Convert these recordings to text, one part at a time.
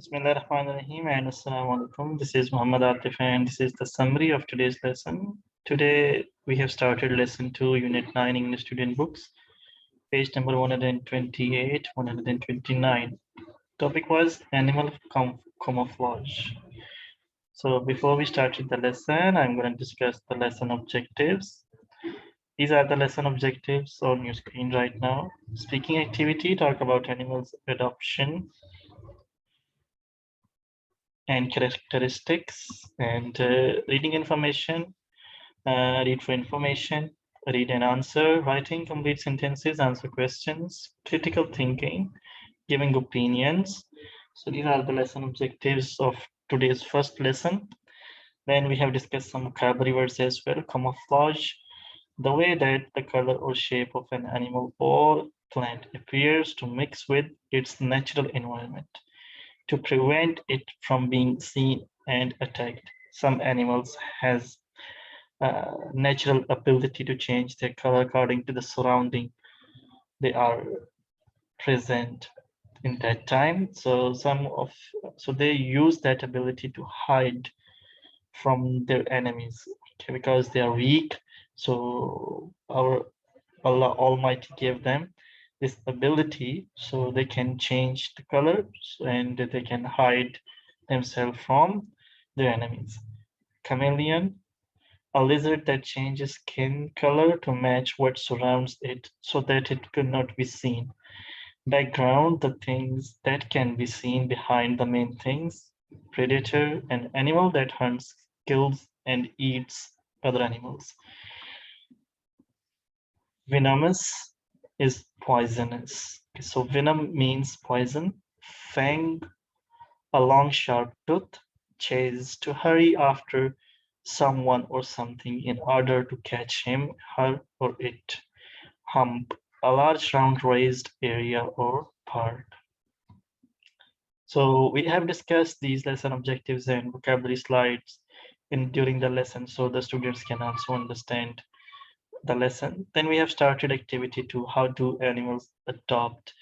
Bismillahirrahmanirrahim and Assalamu alaikum. This is Muhammad Atif and this is the summary of today's lesson. Today we have started lesson 2, unit 9 English student books, page number 128, 129. Topic was animal camouflage. So before we started the lesson, I'm going to discuss the lesson objectives. These are the lesson objectives on your screen right now. Speaking activity, talk about animals adoption and characteristics, and reading information, read for information, read and answer, writing complete sentences, answer questions, critical thinking, giving opinions. So these are the lesson objectives of today's first lesson. Then we have discussed some vocabulary words as well. Camouflage, the way that the color or shape of an animal or plant appears to mix with its natural environment to prevent it from being seen and attacked. Some animals has natural ability to change their color according to the surrounding they are present in that time. So they use that ability to hide from their enemies, okay, because they are weak. So our Allah Almighty gave them this ability so they can change the color and they can hide themselves from their enemies. Chameleon, a lizard that changes skin color to match what surrounds it so that it could not be seen. Background, the things that can be seen behind the main things. Predator, an animal that hunts, kills, and eats other animals. Venomous is poisonous. So venom means poison. Fang, a long sharp tooth. Chase, to hurry after someone or something in order to catch him, her, or it. Hump, a large round raised area or part. So we have discussed these lesson objectives and vocabulary slides during the lesson so the students can also understand the lesson. Then we have started activity 2, how do animals adapt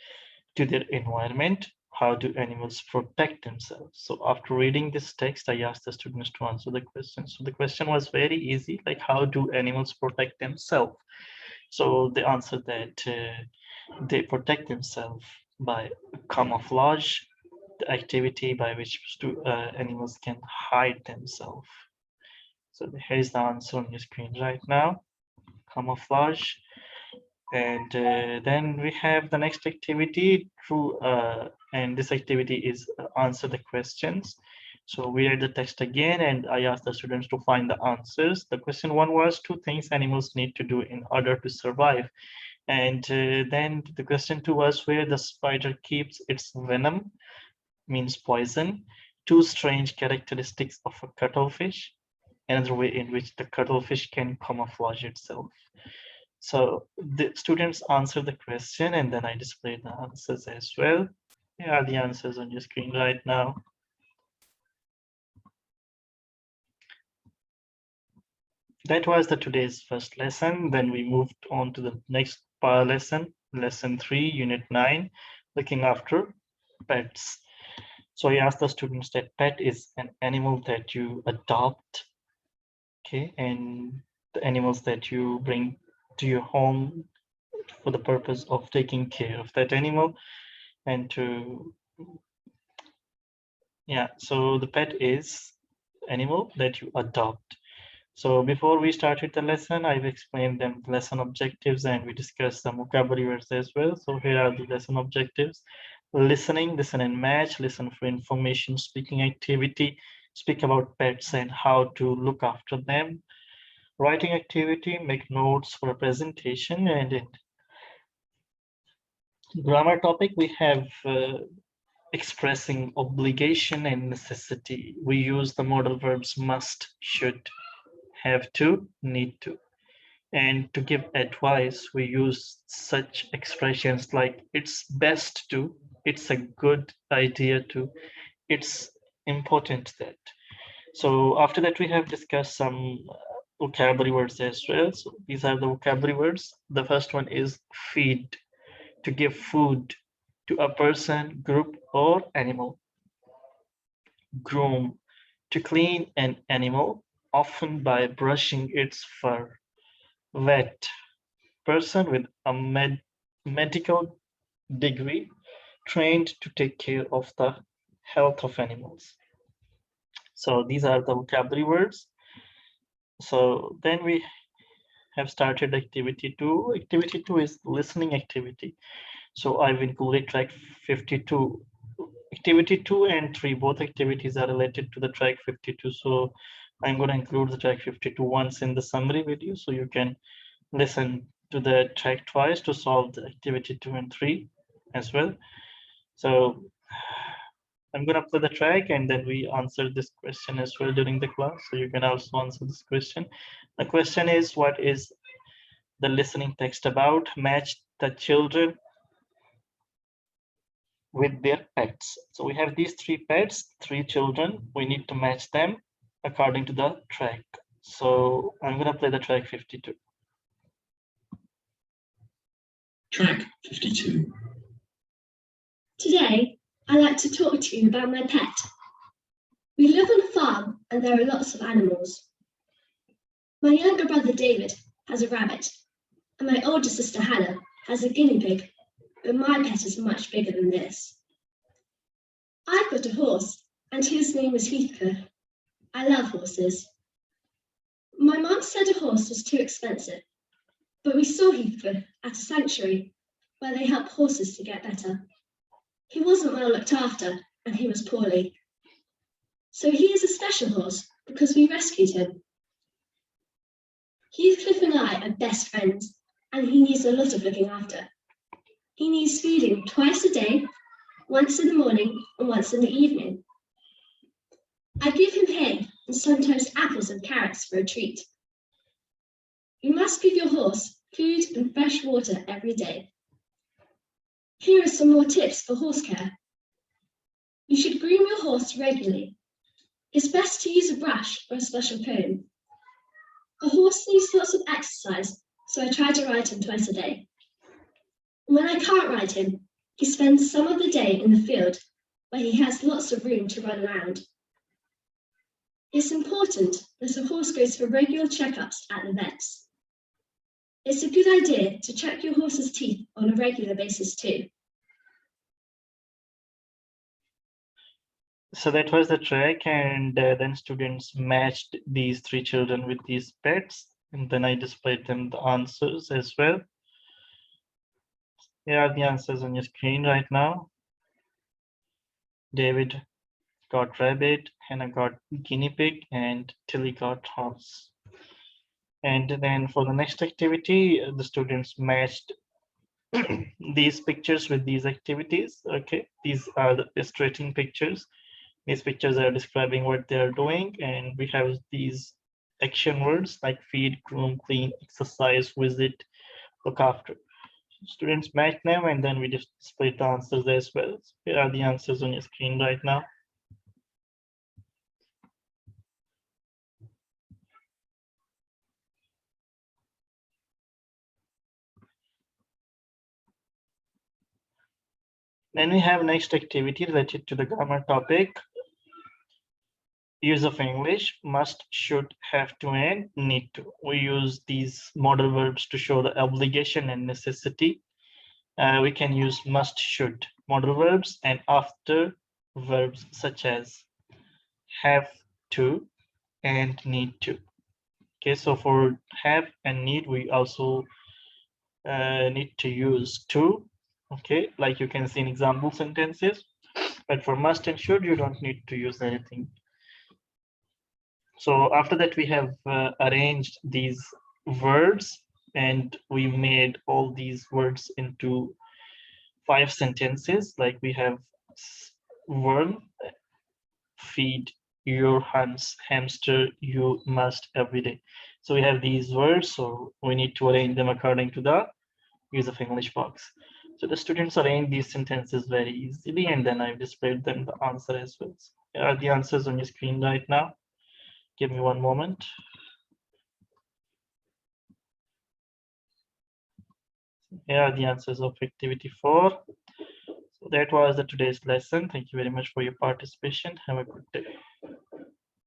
to their environment? How do animals protect themselves? So after reading this text, I asked the students to answer the question. So the question was very easy, like how do animals protect themselves? So they answered that they protect themselves by camouflage, the activity by which animals can hide themselves. So here's the answer on your screen right now, camouflage. And then we have the next activity and this activity is answer the questions. So we read the text again and I asked the students to find the answers. The question 1 was 2 things animals need to do in order to survive. And then the question 2 was where the spider keeps its venom, means poison. 2 strange characteristics of a cuttlefish. Another way in which the cuttlefish can camouflage itself. So the students answer the question and then I display the answers as well. Here are the answers on your screen right now. That was the today's first lesson. Then we moved on to the next lesson, lesson 3, unit 9, looking after pets. So I asked the students that pet is an animal that you adopt, okay, and the animals that you bring to your home for the purpose of taking care of that animal and to, yeah, so the pet is animal that you adopt. So before we started the lesson, I've explained them lesson objectives and we discussed some vocabulary words as well. So here are the lesson objectives. Listening, listen and match, listen for information, speaking activity, speak about pets and how to look after them. Writing activity, make notes for a presentation, and in grammar topic, we have expressing obligation and necessity. We use the modal verbs must, should, have to, need to. And to give advice, we use such expressions like it's best to, it's a good idea to, it's important that. So after that, we have discussed some vocabulary words as well. So these are the vocabulary words. The first one is feed, to give food to a person, group, or animal. groom. To clean an animal, often by brushing its fur. Vet. Person with a medical degree trained to take care of the health of animals. So these are the vocabulary words. So then we have started activity 2. Activity 2 is listening activity. So I've included track 52. Activity 2 and 3, both activities are related to the track 52. So I'm going to include the track 52 once in the summary video, so you can listen to the track twice to solve the activity 2 and 3 as well. So I'm going to play the track and then we answer this question as well during the class. So you can also answer this question. The question is, what is the listening text about? Match the children with their pets. So we have these 3 pets, 3 children. We need to match them according to the track. So I'm going to play the track 52. Track 52. Today, I'd like to talk to you about my pet. We live on a farm and there are lots of animals. My younger brother David has a rabbit, and my older sister Hannah has a guinea pig, but my pet is much bigger than this. I've got a horse, and his name is Heathcliff. I love horses. My mum said a horse was too expensive, but we saw Heathcliff at a sanctuary where they help horses to get better. He wasn't well looked after, and he was poorly. So he is a special horse because we rescued him. Heathcliff and I are best friends, and he needs a lot of looking after. He needs feeding twice a day, once in the morning and once in the evening. I give him hay and sometimes apples and carrots for a treat. You must give your horse food and fresh water every day. Here are some more tips for horse care. You should groom your horse regularly. It's best to use a brush or a special comb. A horse needs lots of exercise, so I try to ride him twice a day. When I can't ride him, he spends some of the day in the field where he has lots of room to run around. It's important that a horse goes for regular checkups at the vets. It's a good idea to check your horse's teeth on a regular basis too. So that was the track, and then students matched these 3 children with these pets, and then I displayed them the answers as well. Here are the answers on your screen right now. David got rabbit, Hannah got guinea pig, and Tilly got horse. And then for the next activity, the students matched these pictures with these activities. Okay, these are the illustrating pictures. These pictures are describing what they are doing, and we have these action words like feed, groom, clean, exercise, visit, look after. Students match them, and then we just display the answers as well. So here are the answers on your screen right now. Then we have next activity related to the grammar topic. Use of English: must, should, have to, and need to. We use these modal verbs to show the obligation and necessity. We can use must, should, modal verbs, and after verbs such as have to and need to. Okay, so for have and need, we also need to use to. Okay, like you can see in example sentences. But for must and should, you don't need to use anything. So after that, we have arranged these words, and we made all these words into 5 sentences. Like we have worm, feed, your hamster, you must, every day. So we have these words, so we need to arrange them according to the use of English box. So the students arrange these sentences very easily, and then I've displayed them the answer as well. So here are the answers on your screen right now. Give me one moment. Here are the answers of activity 4. So that was the today's lesson. Thank you very much for your participation. Have a good day.